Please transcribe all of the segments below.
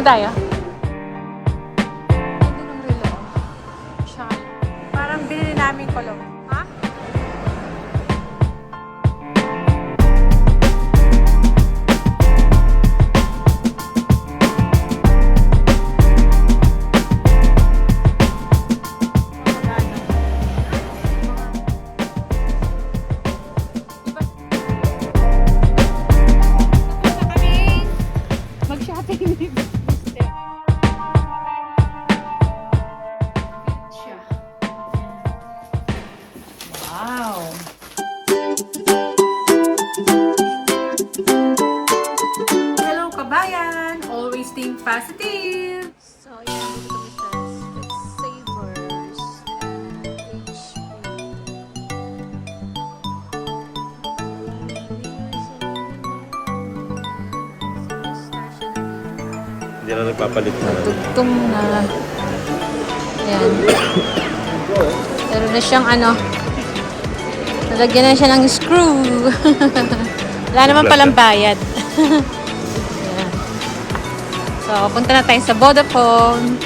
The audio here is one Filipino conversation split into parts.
Saan tayo? Hindi nung relo. Siya. Parang binili namin kulong. Ha? Mag-shopping ni Mr. Siya. Wow! Hello, kabayan! Always think positive! So, yan. Dito kami sa Specsavers and Hindi na nagpapalit na. Tugtong na. Ayan. Pero na siyang ano. Nalagyan na siya ng screw. Wala naman palang bayad. Ayan. So, punta na tayo sa Vodafone.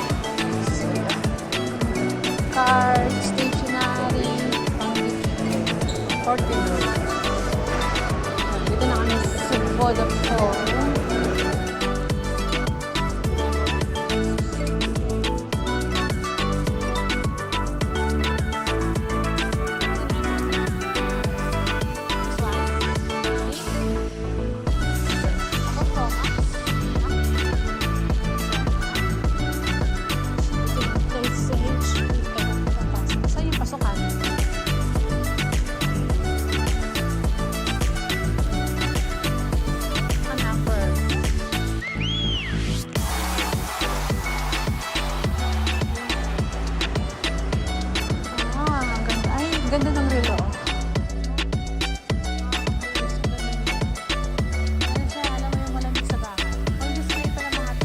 Card, stationery, portable. Dito na kami sa Vodafone. Saan yung pasukan? An upper. Ang ganda. Ay, ganda ng relo. Ano siya? Alam mo yung malamig sa bahay. Ang display pala mga to.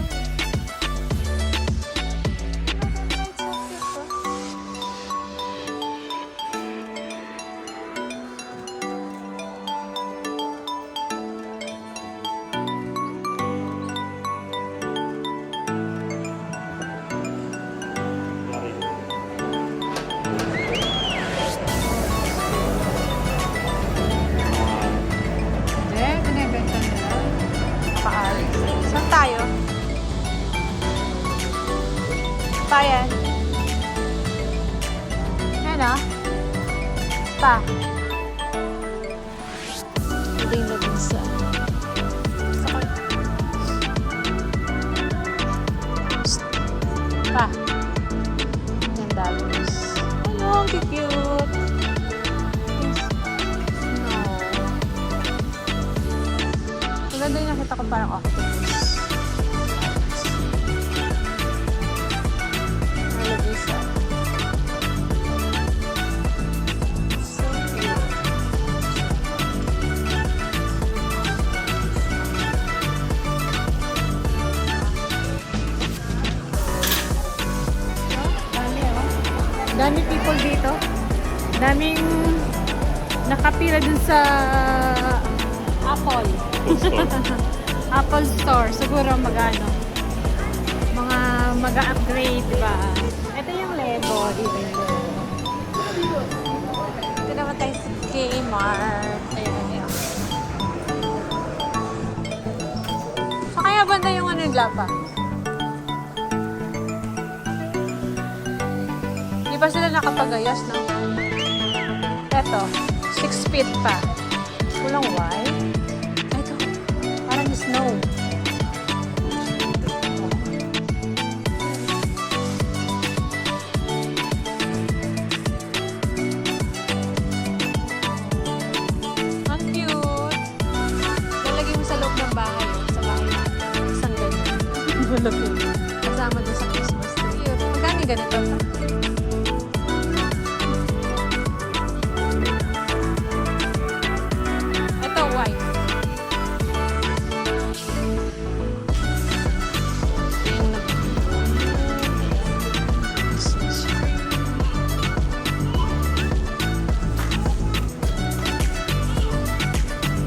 Binibenta nila. Paalis. Saan tayo? Bayan. Ayan ah. Pa. Ito yung laging sa... Pa. $10. Ano, ang cute. Maganda yung nakita ko parang octopus. Nalagay sa... So cute. Dami oh. Dami people dito. Daming nakapira dun sa Apple. Apple Store. Siguro magano. Mga mag-upgrade, diba? Ito yung Lego. Dito yung Lego. Ito naman tayo sa Kmart. Ayan yun. So kaya banda yung ano yung lapa? Di ba sila nakapagayos, no? Ito. 6 feet pa. Kulang white. Ito. Parang snow. Ang cute. Lalagay mo sa loob ng bahay. Sa bahay na. Isang ganyan. Malaki. Kasama doon sa Christmas tree. Cute. Magkano yung ganito? Ito, white.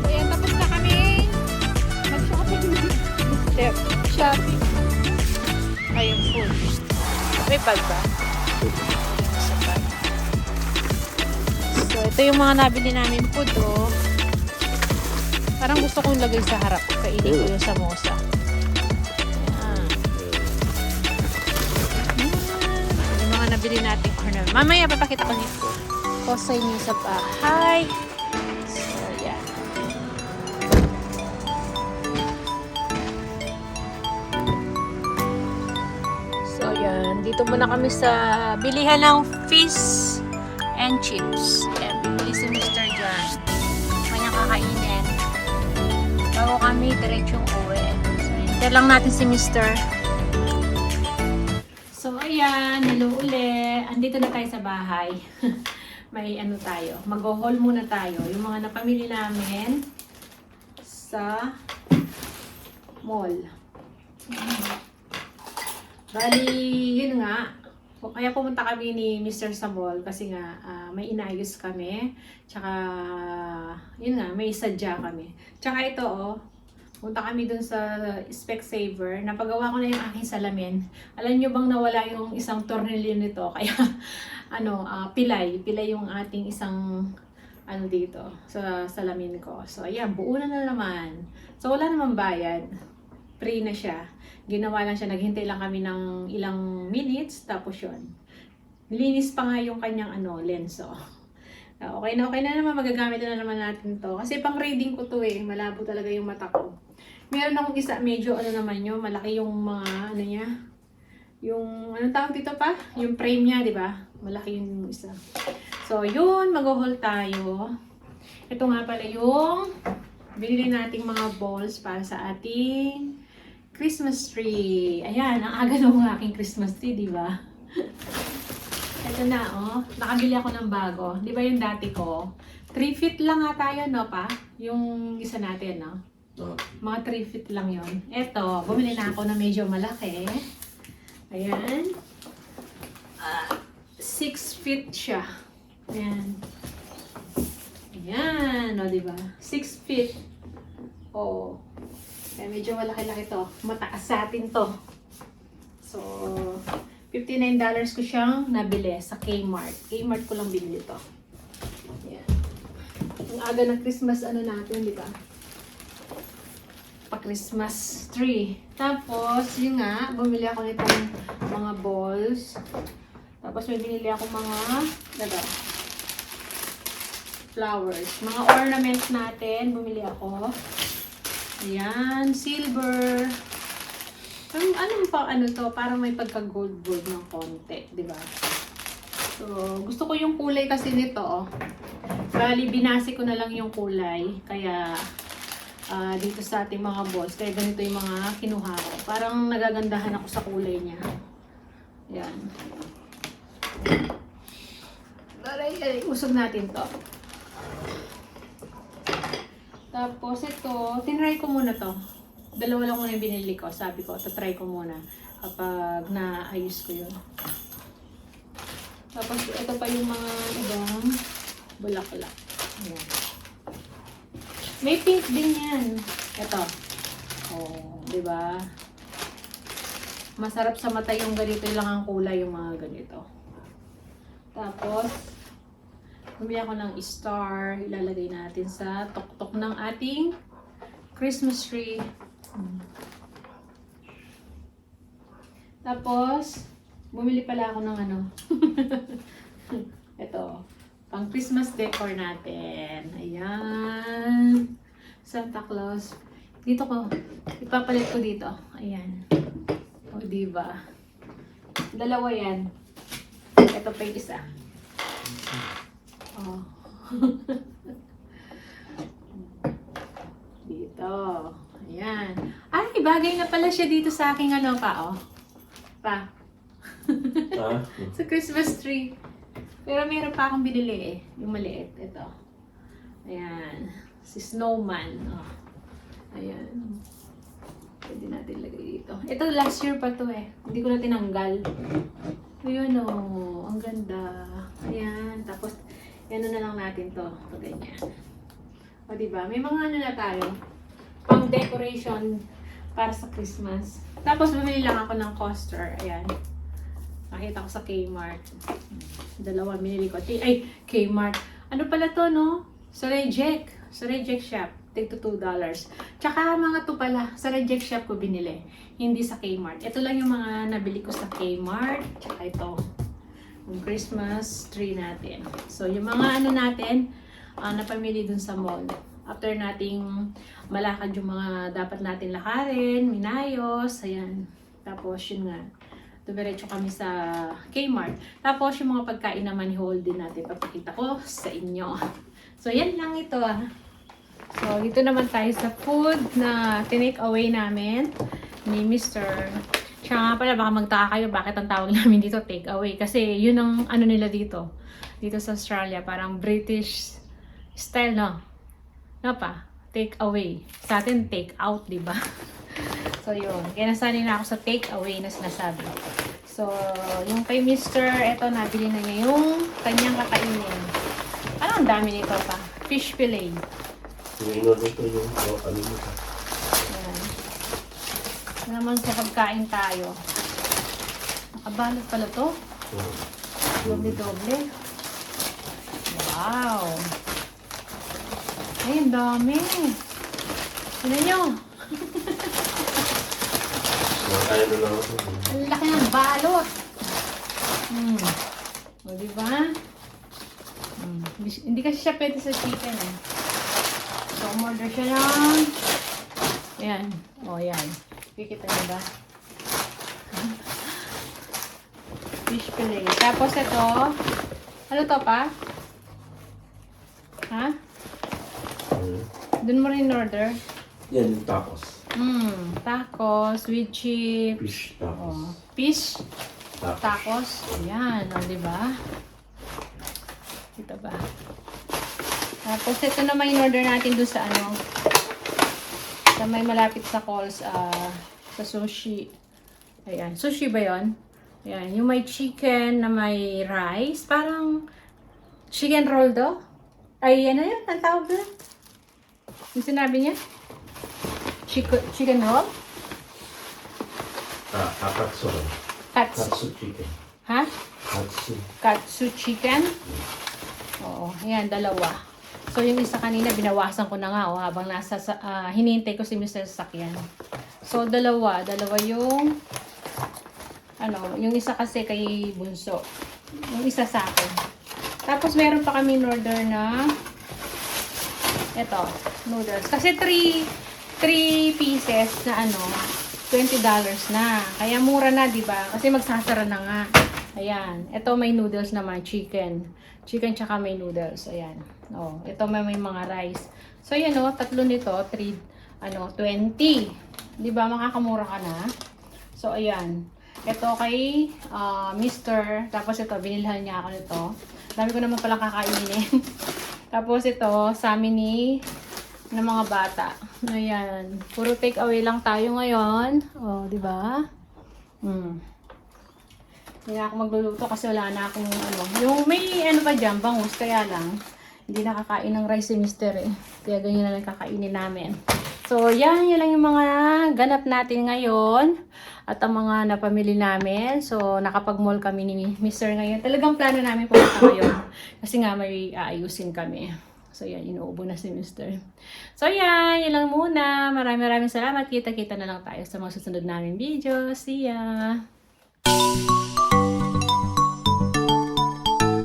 Ayan, tapos na kami. Mag-shopping. Shopping. bag ba? Sa bag. So, ito yung mga nabili namin food, oh. Parang gusto kong lagay sa harap. Kainin ko yung samosa. Ayan. Yung mga nabili natin corner. Mamaya, papakita ko nito ko sa inyo sa bahay. So, yan. So, yan. Dito muna kami sa bilihan ng fish and chips. Ayan, bibili si Mr. John. Kanya kakainin. Bago kami diretsong uwi. So, hintay lang natin si Mr. So, ayan. Hello uli. Andito na tayo sa bahay. May ano tayo. Mag-haul muna tayo. Yung mga napamili namin sa mall. Bali, yun nga. Kaya pumunta kami ni Mr. sa mall kasi nga may inayos kami. Tsaka, yun nga, may sadya kami. Tsaka ito, oh, punta kami dun sa Specsavers. Napagawa ko na yung aking salamin. Alam nyo bang nawala yung isang tornilyo nito? Kaya, pilay yung ating isang dito sa salamin ko. So, ayan, buo na naman. So, wala namang bayad. Free na siya. Ginawa lang siya, naghintay lang kami ng ilang minutes, tapos yun. Nilinis pa nga yung kanyang lenso. Okay na naman, magagamit na naman natin to. Kasi pang reading ko to malabo talaga yung mata ko. Meron akong isa, medyo naman yun, malaki yung mga niya. Yung, anong tawag dito pa? Yung frame niya, di ba? Malaki yung isa. So, yun, mag-haul tayo. Ito nga pala yung binili nating mga balls para sa ating Christmas tree. Ayan, ang aga ng aking Christmas tree, di ba? Ito na, oh. Nakabili ako ng bago. Di ba yung dati ko? 3 feet lang nga tayo, no, pa? Yung isa natin, no? Mga 3 feet lang yon. Ito, bumili na ako na medyo malaki. Ayan. 6 feet siya. Ayan. Ayan, o, diba? 6 feet. Oo. Kaya medyo malaki-laki to. Mataas sa atin to. So, $59 ko siyang nabili sa Kmart. Kmart ko lang binili to. Ayan. Ang aga ng Christmas natin, di ba? Pa-Christmas tree. Tapos, yun nga, bumili ako nitong mga balls. Tapos, may binili ako mga flowers. Mga ornaments natin, bumili ako. Ayan, silver. Anong pa to? Parang may pagka-gold-gold ng konti, di ba? So, gusto ko yung kulay kasi nito, oh. Bali, binasi ko na lang yung kulay. Kaya, dito sa ating mga balls, kaya ganito yung mga kinuha ko. Parang nagagandahan ako sa kulay niya. Ayan. Usog natin to. Tapos ito, tinry ko muna to. Dalawa lang muna yung binili ko. Sabi ko, try ko muna kapag naayos ko yun. Tapos ito pa yung mga ibang bulaklak. Ayan. May pink din yan. Ito. Oh, di ba? Masarap sa mata yung ganito lang ang kulay yung mga ganito. Tapos, bumili ako ng star, ilalagay natin sa tuktok ng ating Christmas tree. Tapos, bumili pala ako ng ito, pang Christmas decor natin. Ayan. Santa Claus. Dito ko, ipapalit ko dito. Ayan. O, diba? Dalawa yan. Ito pa yung isa. Oh. Dito. Ayan. Ay, bagay na pala siya dito sa aking pa, oh. Pa. Sa Christmas tree. Pero meron pa akong binili yung maliit. Ito. Ayan. Si Snowman. Oh. Ayan. Pwede natin lagay dito. Ito last year pa to Hindi ko na tinanggal. Ayan oh. Ang ganda. Ayan. Tapos, yan na lang natin to. O, ganyan. O, diba? May mga na tayo. Pang decoration para sa Christmas. Tapos, bumili lang ako ng coaster. Ayan. Nakita ko sa Kmart. Dalawa binili ko. Ay, Kmart. Ano pala to, no? Sa Reject. Sa Reject Shop. Tigto $2. Tsaka mga to pala. Sa Reject Shop ko binili. Hindi sa Kmart. Ito lang yung mga nabili ko sa Kmart. Tsaka ito. Yung Christmas tree natin. So, yung mga ano natin, napamili dun sa mall. After nating malakad yung mga dapat natin lakarin, minayos, ayan. Tapos, yun nga. Dumiretso kami sa Kmart. Tapos, yung mga pagkain naman, hold din natin. Papakita ko sa inyo. So, yan lang ito So, dito naman tayo sa food na tinake away namin ni Mr. Siya nga pala, baka magtaka kayo bakit ang tawag namin dito take away. Kasi yun ang ano nila dito. Dito sa Australia, parang British style, no? No pa? Take away. Sa atin, take out, di ba? So, yun. Kaya nasanay na ako sa take away na sinasabi. So, yung kay Mr. Eto, nabili na niya yung kanyang kakainin. Ang dami nito pa. Fish fillet. Yung inorder ko yung ano mo ka. Ayan. Naman sa pagkain tayo. Nakabalot pala to. Doble-doble. Wow! Ay, ang dami. Tignan nyo. Kaya na lang ako. Ang laki ng balot. O, diba? Hindi kasi siya pwede sa chicken eh. So, umorder siya ng... Ayan. O, ayan. Kikita niyo ba? Fish fillet. Tapos ito. Ano to pa? Ha? Doon mo rin order? Yan yung tacos. Tacos with chips. Fish tacos. Oh, fish tacos. Ayan, o, diba? Ito ba? Tapos ito naman yung order natin doon sa ano. Sa may malapit sa Coles, sa sushi. Ayan, sushi ba yun? Ayan, yung may chicken na may rice. Parang chicken roll do? Ay, ano yun? Ang tawag doon? Yung sinabi niya? Chicken roll? Katsu. Katsu chicken. Ha? Katsu. Katsu chicken? Oo, ayan, dalawa. So, yung isa kanina, binawasan ko na nga, habang nasa, hinihintay ko si Mr. Sakyan. So, dalawa yung, yung isa kasi kay Bunso. Yung isa sa akin. Tapos, meron pa kami order na, ito, noodles. Kasi 3 pieces na $20 na. Kaya mura na, di ba? Kasi magsasara na nga. Ayan. Ito may noodles naman, chicken. Chicken tsaka may noodles. Ayan. Oh, ito may mga rice. So, yan tatlo nito, 20. Di ba? Makakamura ka na. So, ayan. Ito kay Mr. Tapos ito, binilhan niya ako nito. Dami ko naman pala kakainin. Tapos ito, sa amin ng mga bata. Ayan. Puro take away lang tayo ngayon. Oh, di ba? Hindi na ako magluluto kasi wala na akong Yung may pa dyan, bangus. Kaya lang, hindi nakakain ng rice si Mister eh. Kaya ganyan na lang kakainin namin. So, yan lang yung mga ganap natin ngayon. At ang mga napamili namin. So, nakapag-mall kami ni Mister ngayon. Talagang plano namin pumunta ngayon. Kasi nga may aayusin kami. So, yan. Inuubo na si Mister. So, yan lang muna. Maraming salamat. Kita-kita na lang tayo sa mga susunod namin video. See ya!